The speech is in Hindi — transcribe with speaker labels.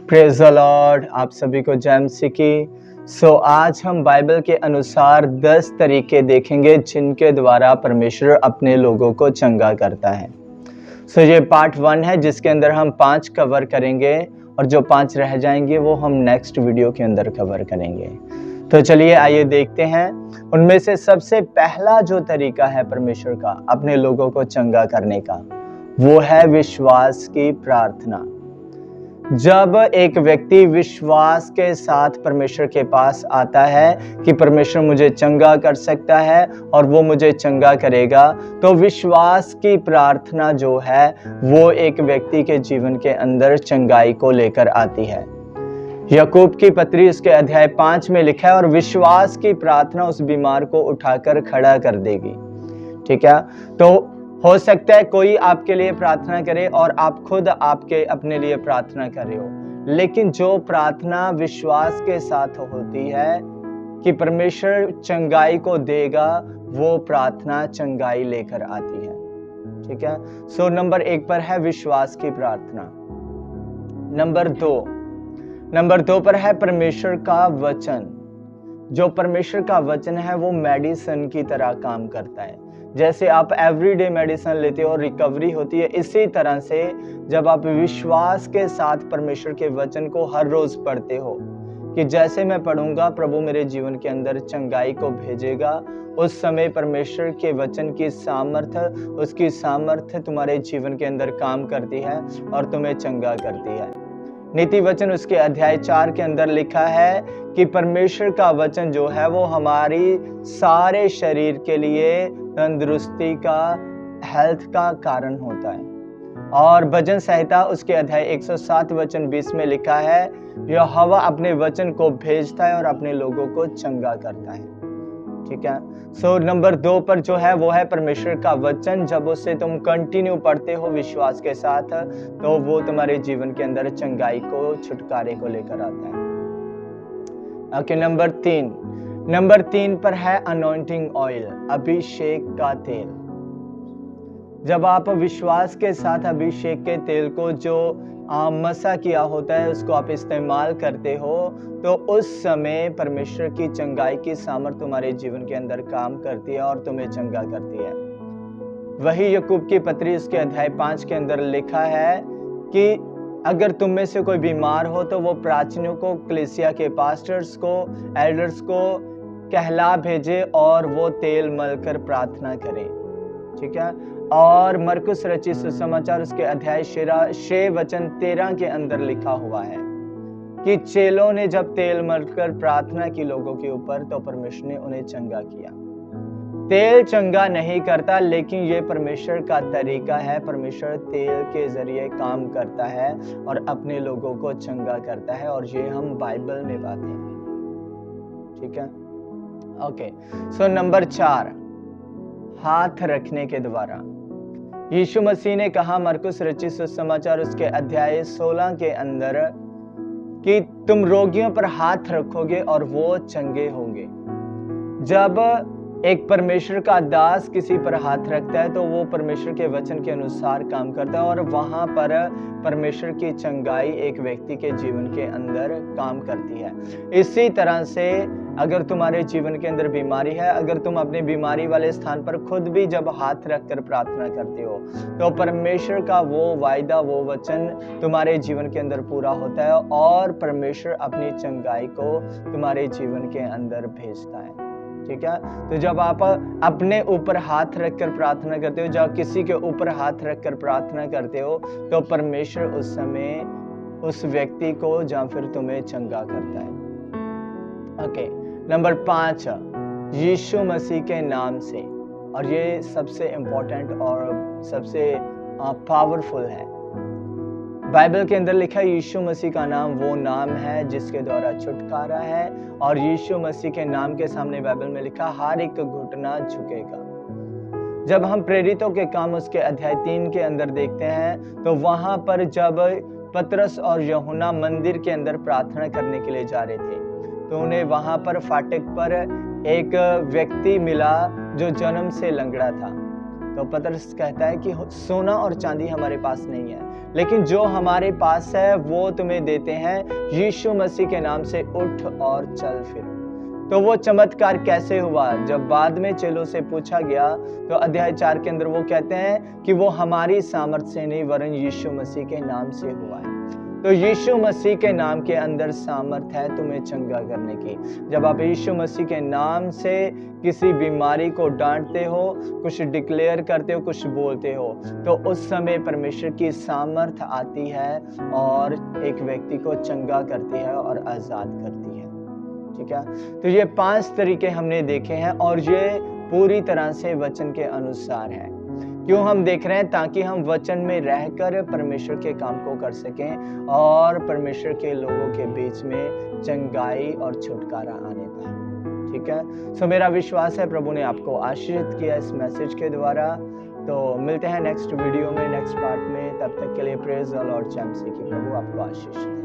Speaker 1: Praise the Lord. आप सभी को जय मसीह की। आज हम बाइबल के अनुसार 10 तरीके देखेंगे जिनके द्वारा परमेश्वर अपने लोगों को चंगा करता है। ये पार्ट 1 है जिसके अंदर हम 5 कवर करेंगे और जो 5 रह जाएंगे वो हम नेक्स्ट वीडियो के अंदर कवर करेंगे। तो चलिए आइए देखते हैं। उनमें से सबसे पहला जो तरीका है परमेश्वर का अपने लोगों को चंगा करने का, वो है विश्वास की प्रार्थना। जब एक व्यक्ति विश्वास के साथ परमेश्वर के पास आता है कि परमेश्वर मुझे चंगा कर सकता है और वो मुझे चंगा करेगा, तो विश्वास की प्रार्थना जो है वो एक व्यक्ति के जीवन के अंदर चंगाई को लेकर आती है। याकूब की पत्री उसके अध्याय 5 में लिखा है, और विश्वास की प्रार्थना उस बीमार को उठाकर खड़ा कर देगी। ठीक है, तो हो सकता है कोई आपके लिए प्रार्थना करे और आप खुद आपके अपने लिए प्रार्थना कर रहे हो, लेकिन जो प्रार्थना विश्वास के साथ होती है कि परमेश्वर चंगाई को देगा, वो प्रार्थना चंगाई लेकर आती है। ठीक है, नंबर 1 पर है विश्वास की प्रार्थना। नंबर 2 पर है परमेश्वर का वचन। जो परमेश्वर का वचन है वो मेडिसिन की तरह काम करता है। जैसे आप एवरीडे मेडिसिन लेते हो और रिकवरी होती है, इसी तरह से जब आप विश्वास के साथ परमेश्वर के वचन को हर रोज पढ़ते हो कि जैसे मैं पढ़ूंगा प्रभु मेरे जीवन के अंदर चंगाई को भेजेगा, उस समय परमेश्वर के वचन की उसकी सामर्थ्य तुम्हारे जीवन के अंदर काम करती है और तुम्हें चंगा करती है। नीति वचन उसके अध्याय 4 के अंदर लिखा है कि परमेश्वर का वचन जो है वो हमारी सारे शरीर के लिए तंदुरुस्ती का, हेल्थ का कारण होता है। और भजन संहिता उसके अध्याय 107 वचन 20 में लिखा है, यहोवा अपने वचन को भेजता है और अपने लोगों को चंगा करता है। ठीक है, नंबर 2 पर जो है वो है परमेश्वर का वचन। जब उससे तुम कंटिन्यू पढ़ते हो विश्वास के साथ, तो वो तुम्हारे जीवन के अंदर चंगाई को, छुटकारे को लेकर आता है। ओके, नंबर 3 पर है अनॉइंटिंग ऑयल, अभिषेक का तेल। जब आप विश्वास के साथ अभिषेक के तेल को जो मसा किया होता है उसको आप इस्तेमाल करते हो, तो उस समय परमेश्वर की चंगाई की सामर्थ तुम्हारे जीवन के अंदर काम करती है और तुम्हें चंगा करती है। वही याकूब की पत्री उसके अध्याय 5 के अंदर लिखा है कि अगर तुम में से कोई बीमार हो तो वो प्राचीनों को, कलीसिया के पास्टर्स को, एल्डर्स को कहला भेजे और वो तेल मलकर प्रार्थना करे। ठीक है, और मरकुस रचित सुसमाचार उसके अध्याय 6 वचन 13 के अंदर लिखा हुआ है कि चेलों ने जब तेल मलकर प्रार्थना की लोगों के ऊपर, तो परमेश्वर ने उन्हें चंगा किया। तेल चंगा नहीं करता, लेकिन ये परमेश्वर का तरीका है। परमेश्वर तेल के जरिए काम करता है और अपने लोगों को चंगा करता है, और ये हम बाइबल में पाते हैं। ठीक है, ओके, नंबर 4, हाथ रखने के द्वारा। यीशु मसीह ने कहा मरकुस रचित सुसमाचार उसके अध्याय 16 के अंदर कि तुम रोगियों पर हाथ रखोगे और वो चंगे होंगे। जब एक परमेश्वर का दास किसी पर हाथ रखता है तो वो परमेश्वर के वचन के अनुसार काम करता है, और वहां पर परमेश्वर की चंगाई एक व्यक्ति के जीवन के अंदर काम करती है। इसी तरह से अगर तुम्हारे जीवन के अंदर बीमारी है, अगर तुम अपनी बीमारी वाले स्थान पर खुद भी जब हाथ रखकर प्रार्थना करते हो, तो परमेश्वर का वो वायदा, वो वचन तुम्हारे जीवन के अंदर पूरा होता है और परमेश्वर अपनी चंगाई को तुम्हारे जीवन के अंदर भेजता है। ठीक है, तो जब आप अपने ऊपर हाथ रखकर प्रार्थना करते हो, जब किसी के ऊपर हाथ रखकर प्रार्थना करते हो, तो परमेश्वर उस समय उस व्यक्ति को या फिर तुम्हें चंगा करता है। ओके, नंबर 5, यीशु मसीह के नाम से, और ये सबसे इंपॉर्टेंट और सबसे पावरफुल है। बाइबल के अंदर लिखा है यीशु मसीह का नाम वो नाम है जिसके द्वारा छुटकारा है, और यीशु मसीह के नाम के सामने बाइबल में लिखा हर एक घुटना झुकेगा। जब हम प्रेरितों के काम उसके अध्याय 3 के अंदर देखते हैं, तो वहां पर जब पतरस और यूहन्ना मंदिर के अंदर प्रार्थना करने के लिए जा रहे थे, तो उन्हें वहां पर फाटक पर एक व्यक्ति मिला जो जन्म से लंगड़ा था। तो पतरस कहता है कि सोना और चांदी हमारे पास नहीं है, लेकिन जो हमारे पास है वो तुम्हें देते हैं। यीशु मसीह के नाम से उठ और चल फिर। तो वो चमत्कार कैसे हुआ? जब बाद में चेलों से पूछा गया तो अध्याय 4 के अंदर वो कहते हैं कि वो हमारी सामर्थ्य से नहीं वरन यीशु मसीह के नाम से हुआ है। तो यीशु मसीह के नाम के अंदर सामर्थ्य है तुम्हें चंगा करने की। जब आप यीशु मसीह के नाम से किसी बीमारी को डांटते हो, कुछ डिक्लेयर करते हो, कुछ बोलते हो, तो उस समय परमेश्वर की सामर्थ्य आती है और एक व्यक्ति को चंगा करती है और आजाद करती है। ठीक है, तो ये 5 तरीके हमने देखे हैं और ये पूरी तरह से वचन के अनुसार है। क्यों हम देख रहे हैं? ताकि हम वचन में रहकर परमेश्वर के काम को कर सकें और परमेश्वर के लोगों के बीच में चंगाई और छुटकारा आने पाए। ठीक है, सो मेरा विश्वास है प्रभु ने आपको आशीषित किया इस मैसेज के द्वारा। तो मिलते हैं नेक्स्ट वीडियो में, नेक्स्ट पार्ट में। तब तक के लिए प्रेज द लॉर्ड, जय मसीह की। प्रभु आपको आशीष दे।